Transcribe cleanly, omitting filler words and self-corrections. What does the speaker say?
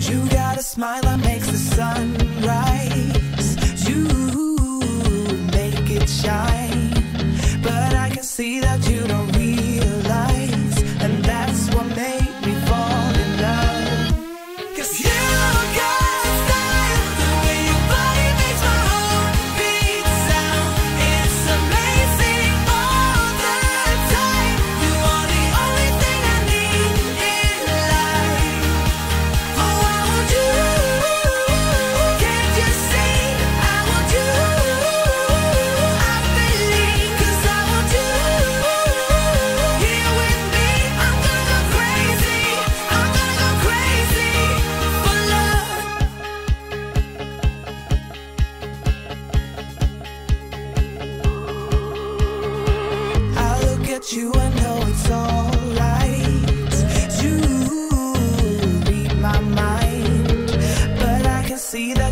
You got a smile that makes the sun rise. You make it shine, but I can see that you don't realize, and that's what made me fall in love. 'Cause you got style, the way your body makes my heart beat sound. It's amazing all the time. You are the only thing I need in life. Oh, I want you. Can't you see? I want you. I believe, 'cause I want you. Here with me, I'm gonna go crazy. I'm gonna go crazy for love. I look at you, I know it's alright. You read my mind, but I can see that